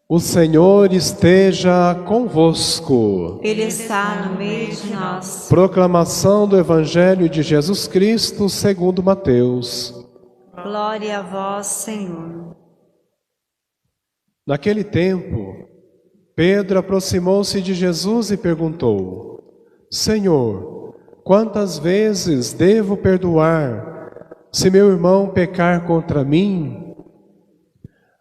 O Senhor esteja convosco. Ele está no meio de nós. Proclamação do Evangelho de Jesus Cristo segundo Mateus. Glória a vós, Senhor. Naquele tempo, Pedro aproximou-se de Jesus e perguntou: Senhor, quantas vezes devo perdoar, se meu irmão pecar contra mim?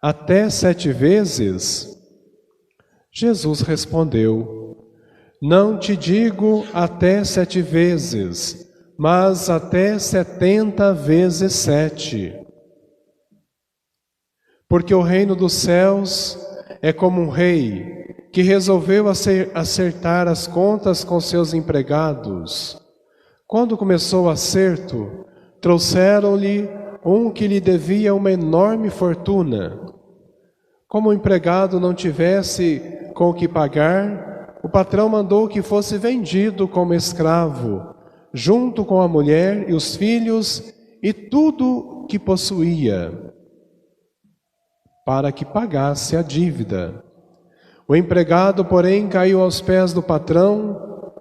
Até 7 vezes? Jesus respondeu: Não te digo até 7 vezes, mas até 70 vezes 7. Porque o reino dos céus é como um rei que resolveu acertar as contas com seus empregados. Quando começou o acerto, trouxeram-lhe um que lhe devia uma enorme fortuna. Como o empregado não tivesse com o que pagar, o patrão mandou que fosse vendido como escravo, junto com a mulher e os filhos e tudo que possuía, para que pagasse a dívida. O empregado, porém, caiu aos pés do patrão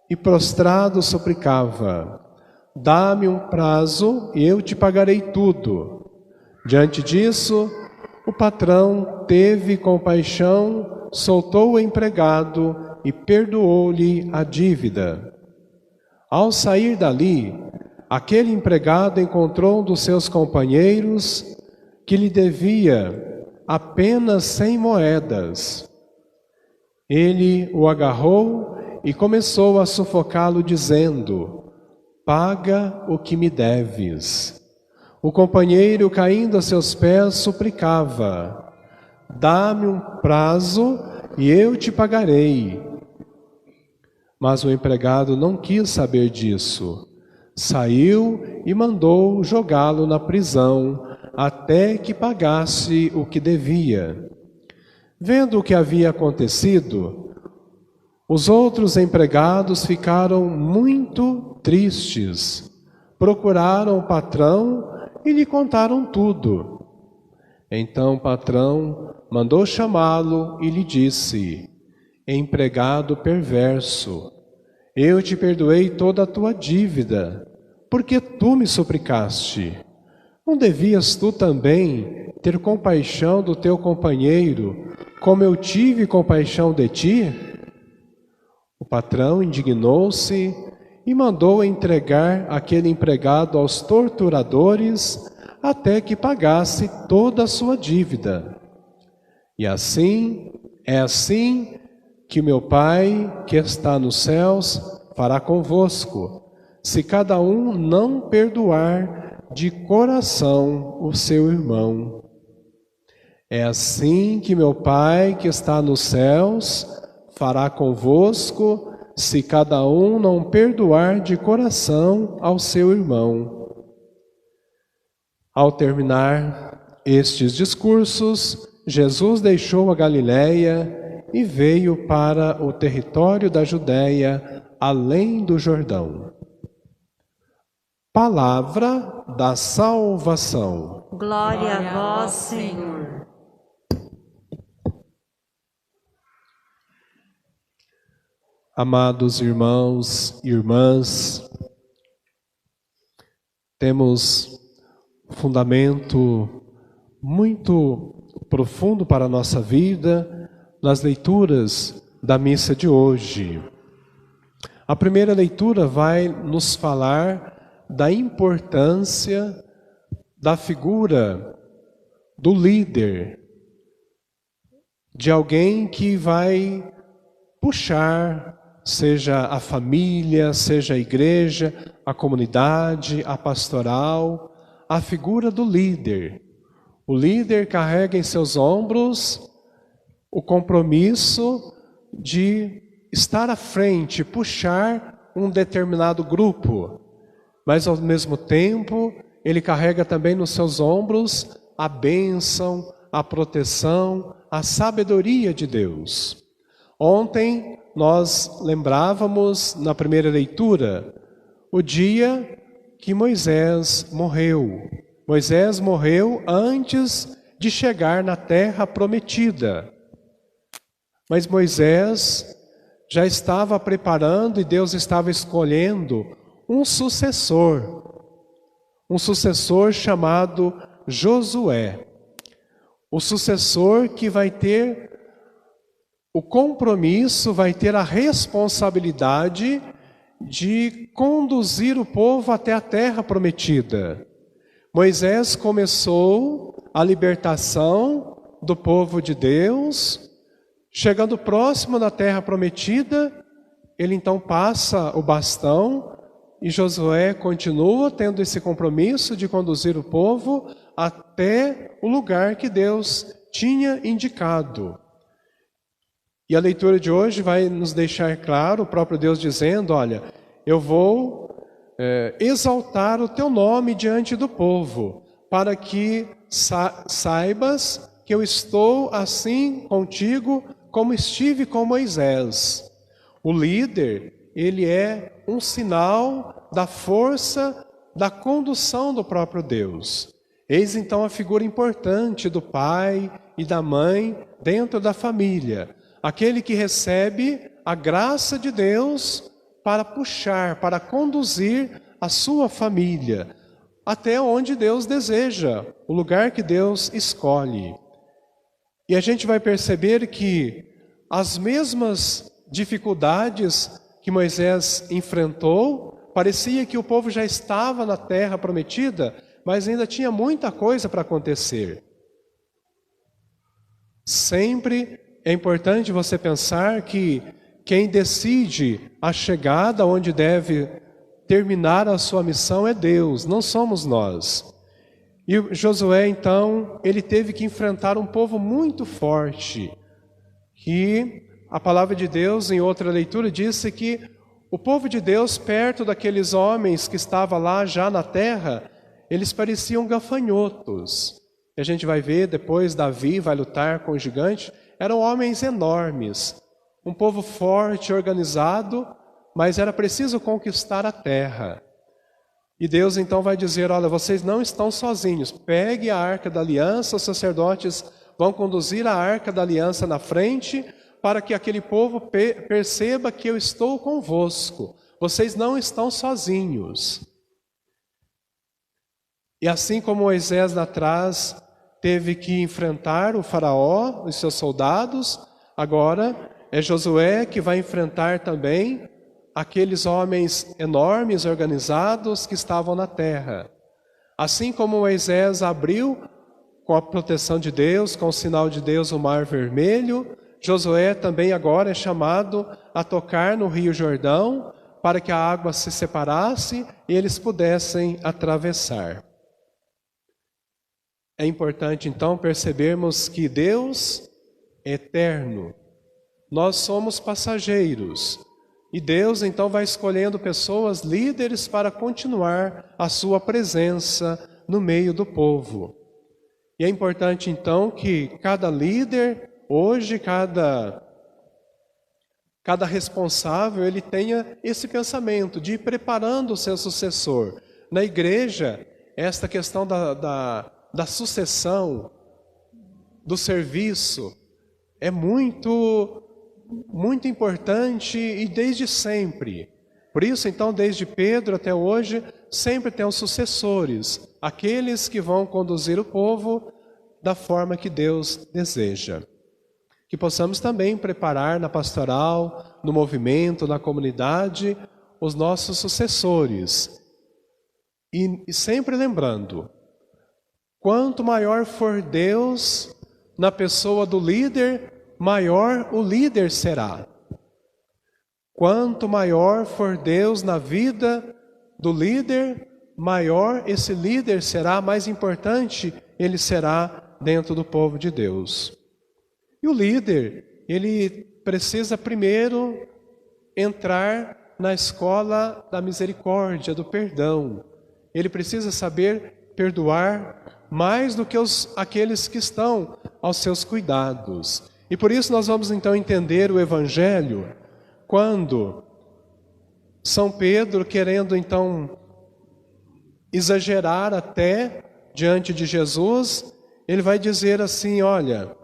e, prostrado, suplicava: Dá-me um prazo e eu te pagarei tudo. Diante disso, o patrão teve compaixão, soltou o empregado e perdoou-lhe a dívida. Ao sair dali, aquele empregado encontrou um dos seus companheiros que lhe devia apenas 100 moedas. Ele o agarrou e começou a sufocá-lo, dizendo: Paga o que me deves. O companheiro, caindo a seus pés, suplicava: Dá-me um prazo e eu te pagarei. Mas o empregado não quis saber disso. Saiu e mandou jogá-lo na prisão, até que pagasse o que devia. Vendo o que havia acontecido, os outros empregados ficaram muito tristes. Procuraram o patrão e lhe contaram tudo. Então o patrão mandou chamá-lo e lhe disse: Empregado perverso, eu te perdoei toda a tua dívida, porque tu me suplicaste. Não devias tu também ter compaixão do teu companheiro, como eu tive compaixão de ti? O patrão indignou-se e mandou entregar aquele empregado aos torturadores até que pagasse toda a sua dívida. E assim, é assim que meu Pai, que está nos céus, fará convosco, se cada um não perdoar de coração o seu irmão. É assim que meu Pai, que está nos céus, fará convosco, se cada um não perdoar de coração ao seu irmão. Ao terminar estes discursos, Jesus deixou a Galiléia e veio para o território da Judéia, além do Jordão. Palavra da salvação. Glória a vós, Senhor. Amados irmãos e irmãs, temos fundamento muito profundo para a nossa vida nas leituras da missa de hoje. A primeira leitura vai nos falar da importância da figura do líder, de alguém que vai puxar, seja a família, seja a igreja, a comunidade, a pastoral, a figura do líder. O líder carrega em seus ombros o compromisso de estar à frente, puxar um determinado grupo, mas ao mesmo tempo ele carrega também nos seus ombros a bênção, a proteção, a sabedoria de Deus. Ontem nós lembrávamos na primeira leitura o dia que Moisés morreu. Moisés morreu antes de chegar na terra prometida. Mas Moisés já estava preparando e Deus estava escolhendo um sucessor chamado Josué. O sucessor que vai ter o compromisso, vai ter a responsabilidade de conduzir o povo até a terra prometida. Moisés começou a libertação do povo de Deus. Chegando próximo da terra prometida, ele então passa o bastão e Josué continua tendo esse compromisso de conduzir o povo até o lugar que Deus tinha indicado. E a leitura de hoje vai nos deixar claro, o próprio Deus dizendo, olha, eu vou exaltar o teu nome diante do povo, para que saibas que eu estou assim contigo, como estive com Moisés. O líder, ele é um sinal da força, da condução do próprio Deus. Eis então a figura importante do pai e da mãe dentro da família. Aquele que recebe a graça de Deus para puxar, para conduzir a sua família até onde Deus deseja, o lugar que Deus escolhe. E a gente vai perceber que as mesmas dificuldades que Moisés enfrentou, parecia que o povo já estava na terra prometida, mas ainda tinha muita coisa para acontecer. Sempre é importante você pensar que quem decide a chegada onde deve terminar a sua missão é Deus, não somos nós. E Josué, então, ele teve que enfrentar um povo muito forte, que a palavra de Deus, em outra leitura, disse que o povo de Deus, perto daqueles homens que estavam lá já na terra, eles pareciam gafanhotos. E a gente vai ver depois, Davi vai lutar com o gigante, eram homens enormes, um povo forte, organizado, mas era preciso conquistar a terra. E Deus então vai dizer, olha, vocês não estão sozinhos, pegue a arca da aliança, os sacerdotes vão conduzir a arca da aliança na frente, para que aquele povo perceba que eu estou convosco, vocês não estão sozinhos. E assim como Moisés lá atrás teve que enfrentar o faraó, os seus soldados, agora é Josué que vai enfrentar também aqueles homens enormes, organizados, que estavam na terra. Assim como Moisés abriu, com a proteção de Deus, com o sinal de Deus, o Mar Vermelho, Josué também agora é chamado a tocar no Rio Jordão, para que a água se separasse e eles pudessem atravessar. É importante então percebermos que Deus é eterno, nós somos passageiros, e Deus então vai escolhendo pessoas líderes para continuar a sua presença no meio do povo. E é importante então que cada líder, hoje cada responsável, ele tenha esse pensamento de ir preparando o seu sucessor. Na igreja, esta questão da sucessão, do serviço, é muito importante e desde sempre. Por isso, então, desde Pedro até hoje, sempre tem os sucessores, aqueles que vão conduzir o povo da forma que Deus deseja. Que possamos também preparar na pastoral, no movimento, na comunidade, os nossos sucessores. E sempre lembrando, quanto maior for Deus na pessoa do líder, maior o líder será. Quanto maior for Deus na vida do líder, maior esse líder será, mais importante ele será dentro do povo de Deus. E o líder, ele precisa primeiro entrar na escola da misericórdia, do perdão. Ele precisa saber perdoar mais do que aqueles que estão aos seus cuidados. E por isso nós vamos então entender o Evangelho quando São Pedro, querendo então exagerar até diante de Jesus, ele vai dizer assim, olha,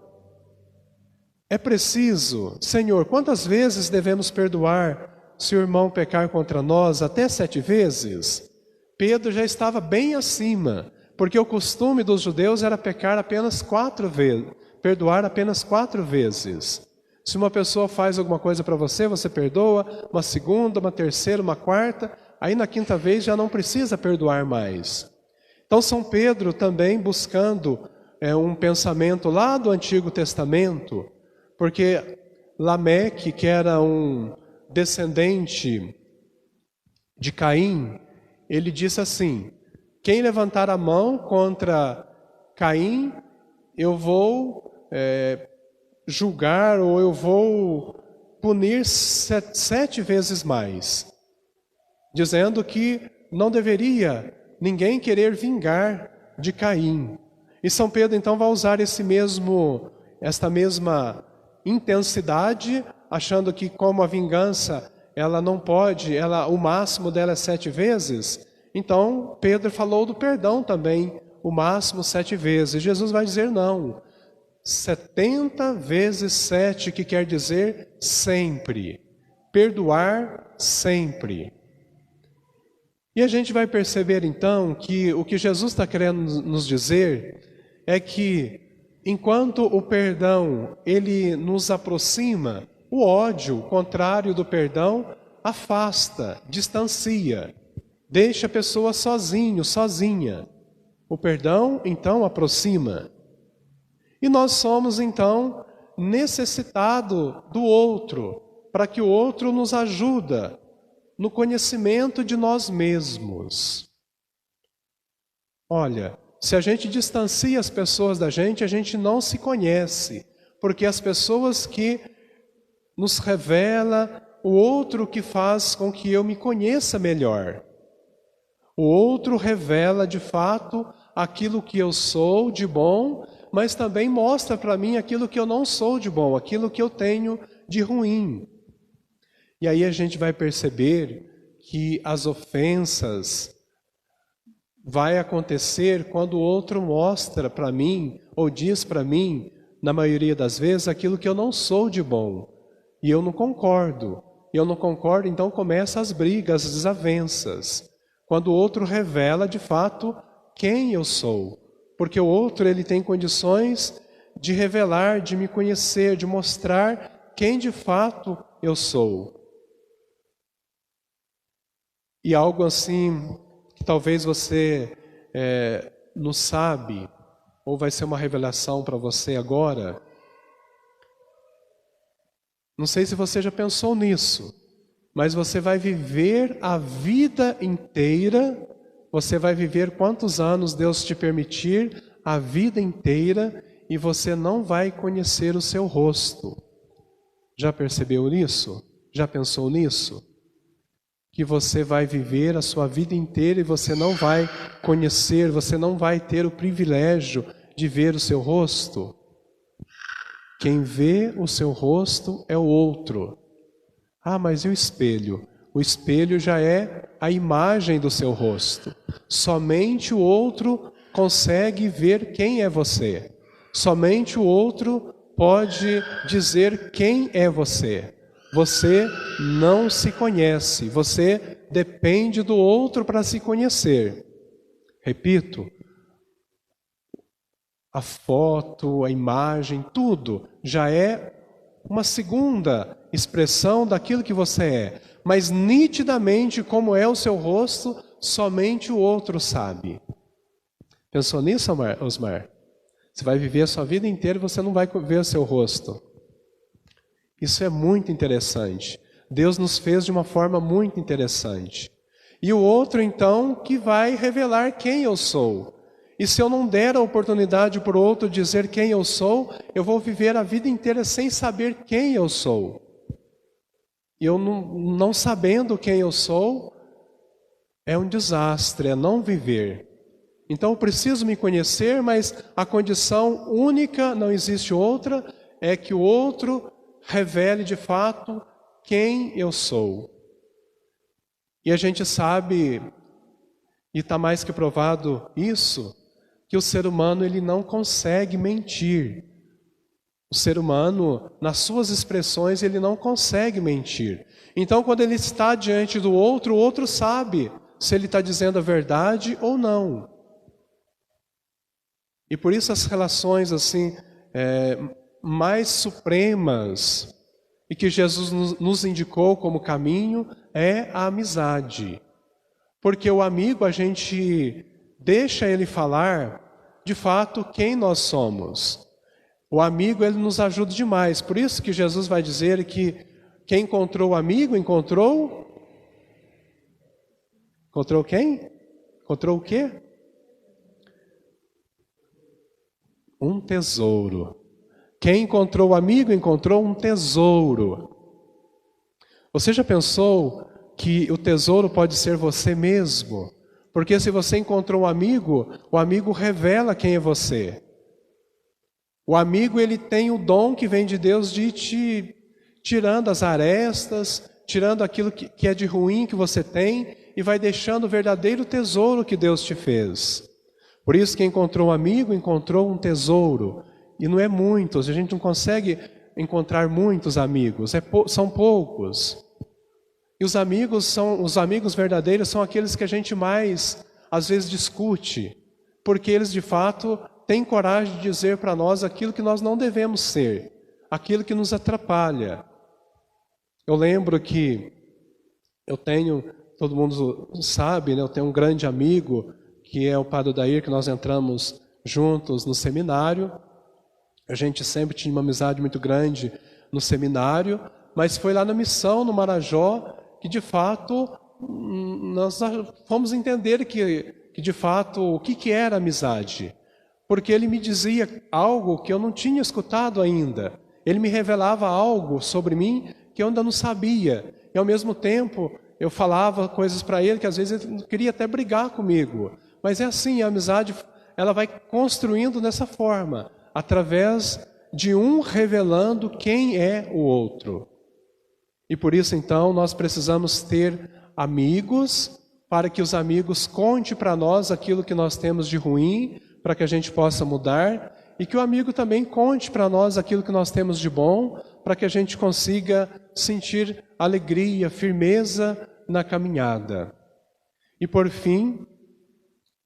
é preciso, Senhor, quantas vezes devemos perdoar se o irmão pecar contra nós? Até 7 vezes? Pedro já estava bem acima, porque o costume dos judeus era pecar apenas 4 vezes, perdoar apenas 4 vezes. Se uma pessoa faz alguma coisa para você, você perdoa, uma segunda, uma terceira, uma quarta, aí na 5ª vez já não precisa perdoar mais. Então São Pedro também buscando um pensamento lá do Antigo Testamento, porque Lameque, que era um descendente de Caim, ele disse assim, quem levantar a mão contra Caim, eu vou julgar ou eu vou punir 7 vezes mais. Dizendo que não deveria ninguém querer vingar de Caim. E São Pedro então vai usar esta mesma intensidade, achando que como a vingança ela não pode, o máximo dela é 7 vezes, então Pedro falou do perdão também, o máximo 7 vezes. Jesus vai dizer não, 70 vezes 7, que quer dizer sempre, perdoar sempre. E a gente vai perceber então que o que Jesus está querendo nos dizer é que enquanto o perdão ele nos aproxima, o ódio, contrário do perdão, afasta, distancia, deixa a pessoa sozinho, sozinha. O perdão então aproxima. E nós somos então necessitados do outro, para que o outro nos ajude no conhecimento de nós mesmos. Olha, se a gente distancia as pessoas da gente, a gente não se conhece, porque as pessoas que nos revela o outro que faz com que eu me conheça melhor. O outro revela de fato aquilo que eu sou de bom, mas também mostra para mim aquilo que eu não sou de bom, aquilo que eu tenho de ruim. E aí a gente vai perceber que as ofensas vai acontecer quando o outro mostra para mim, ou diz para mim, na maioria das vezes, aquilo que eu não sou de bom. E eu não concordo. E eu não concordo, então começam as brigas, as desavenças. Quando o outro revela de fato quem eu sou. Porque o outro ele tem condições de revelar, de me conhecer, de mostrar quem de fato eu sou. E algo assim que talvez você não sabe, ou vai ser uma revelação para você agora. Não sei se você já pensou nisso, mas você vai viver a vida inteira, você vai viver quantos anos Deus te permitir, a vida inteira, e você não vai conhecer o seu rosto. Já percebeu nisso? Já pensou nisso? Que você vai viver a sua vida inteira e você não vai conhecer, você não vai ter o privilégio de ver o seu rosto. Quem vê o seu rosto é o outro. Ah, mas e o espelho? O espelho já é a imagem do seu rosto. Somente o outro consegue ver quem é você. Somente o outro pode dizer quem é você. Você não se conhece, você depende do outro para se conhecer. Repito, a foto, a imagem, tudo já é uma segunda expressão daquilo que você é. Mas nitidamente como é o seu rosto, somente o outro sabe. Pensou nisso, Osmar? Você vai viver a sua vida inteira e você não vai ver o seu rosto. Isso é muito interessante. Deus nos fez de uma forma muito interessante. E o outro, então, que vai revelar quem eu sou. E se eu não der a oportunidade para o outro dizer quem eu sou, eu vou viver a vida inteira sem saber quem eu sou. E eu não sabendo quem eu sou, é um desastre, é não viver. Então eu preciso me conhecer, mas a condição única, não existe outra, é que o outro revele de fato quem eu sou. E a gente sabe, e está mais que provado isso, que o ser humano ele não consegue mentir. O ser humano, nas suas expressões, ele não consegue mentir. Então, quando ele está diante do outro, o outro sabe se ele está dizendo a verdade ou não. E por isso as relações assim mais supremas e que Jesus nos indicou como caminho é a amizade. Porque o amigo, a gente deixa ele falar de fato quem nós somos. O amigo, ele nos ajuda demais. Por isso que Jesus vai dizer que quem encontrou o amigo, encontrou quem? Encontrou o quê? Um tesouro. Quem encontrou o amigo, encontrou um tesouro. Você já pensou que o tesouro pode ser você mesmo? Porque se você encontrou um amigo, o amigo revela quem é você. O amigo, ele tem o dom que vem de Deus de te tirando as arestas, tirando aquilo que é de ruim que você tem e vai deixando o verdadeiro tesouro que Deus te fez. Por isso que encontrou um amigo, encontrou um tesouro. E não é muitos, a gente não consegue encontrar muitos amigos, são poucos. E os amigos verdadeiros são aqueles que a gente mais, às vezes, discute, porque eles, de fato, têm coragem de dizer para nós aquilo que nós não devemos ser, aquilo que nos atrapalha. Eu lembro que eu tenho, todo mundo sabe, né, eu tenho um grande amigo, que é o Padre Odair, que nós entramos juntos no seminário. A gente sempre tinha uma amizade muito grande no seminário, mas foi lá na missão, no Marajó, que de fato nós fomos entender que de fato o que era amizade. Porque ele me dizia algo que eu não tinha escutado ainda. Ele me revelava algo sobre mim que eu ainda não sabia. E ao mesmo tempo eu falava coisas para ele que às vezes ele queria até brigar comigo. Mas é assim, a amizade ela vai construindo dessa forma, através de um revelando quem é o outro. E por isso então nós precisamos ter amigos, para que os amigos contem para nós aquilo que nós temos de ruim, para que a gente possa mudar, e que o amigo também conte para nós aquilo que nós temos de bom, para que a gente consiga sentir alegria, firmeza na caminhada. E por fim,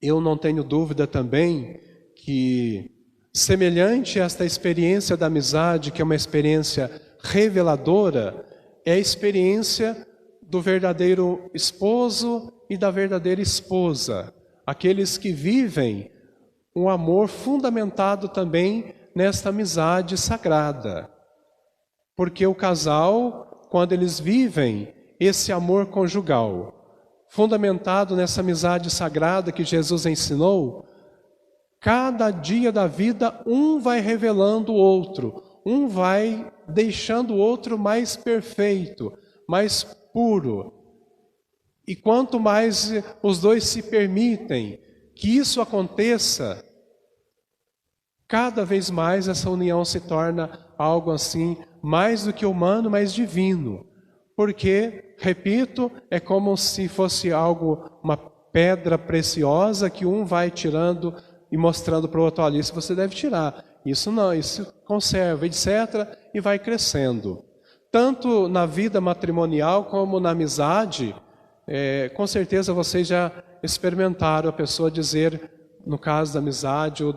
eu não tenho dúvida também que, semelhante a esta experiência da amizade, que é uma experiência reveladora, é a experiência do verdadeiro esposo e da verdadeira esposa. Aqueles que vivem um amor fundamentado também nesta amizade sagrada. Porque o casal, quando eles vivem esse amor conjugal, fundamentado nessa amizade sagrada que Jesus ensinou, cada dia da vida um vai revelando o outro, um vai deixando o outro mais perfeito, mais puro. E quanto mais os dois se permitem que isso aconteça, cada vez mais essa união se torna algo assim, mais do que humano, mas divino. Porque, repito, é como se fosse algo, uma pedra preciosa que um vai tirando e mostrando para o outro, olha, isso você deve tirar, isso não, isso conserva, etc. E vai crescendo. Tanto na vida matrimonial como na amizade, com certeza vocês já experimentaram a pessoa dizer, no caso da amizade ou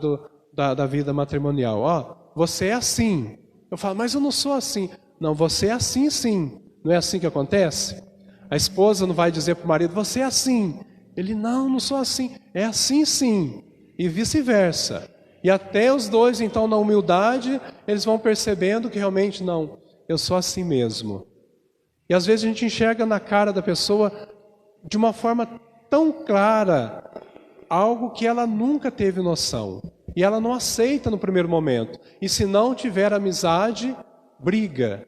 da vida matrimonial, ó, você é assim. Eu falo, mas eu não sou assim. Não, você é assim sim. Não é assim que acontece? A esposa não vai dizer para o marido, você é assim. Ele, não sou assim. É assim sim. E vice-versa. E até os dois, então, na humildade, eles vão percebendo que realmente, não, eu sou assim mesmo. E às vezes a gente enxerga na cara da pessoa, de uma forma tão clara, algo que ela nunca teve noção. E ela não aceita no primeiro momento. E se não tiver amizade, briga.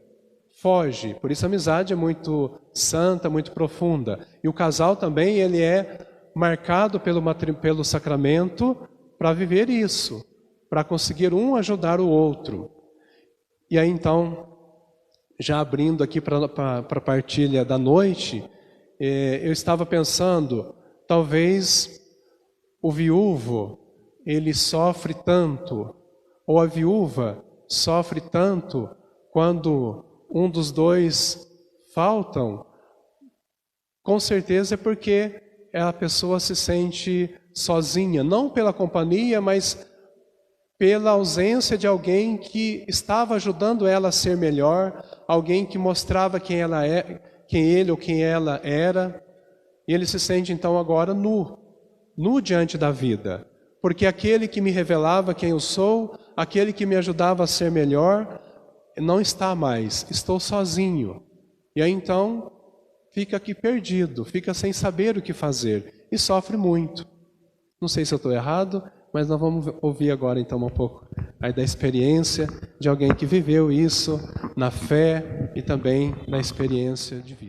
Foge. Por isso a amizade é muito santa, muito profunda. E o casal também, ele é marcado pelo sacramento para viver isso, para conseguir um ajudar o outro. E aí então, já abrindo aqui para a partilha da noite, eu estava pensando, talvez o viúvo ele sofre tanto, ou a viúva sofre tanto quando um dos dois faltam, com certeza é porque a pessoa se sente sozinha, não pela companhia, mas pela ausência de alguém que estava ajudando ela a ser melhor, alguém que mostrava quem ela é, quem ele ou quem ela era, e ele se sente então agora nu diante da vida, porque aquele que me revelava quem eu sou, aquele que me ajudava a ser melhor, não está mais, estou sozinho. E aí então fica aqui perdido, fica sem saber o que fazer e sofre muito. Não sei se eu estou errado, mas nós vamos ouvir agora então um pouco aí da experiência de alguém que viveu isso na fé e também na experiência de vida.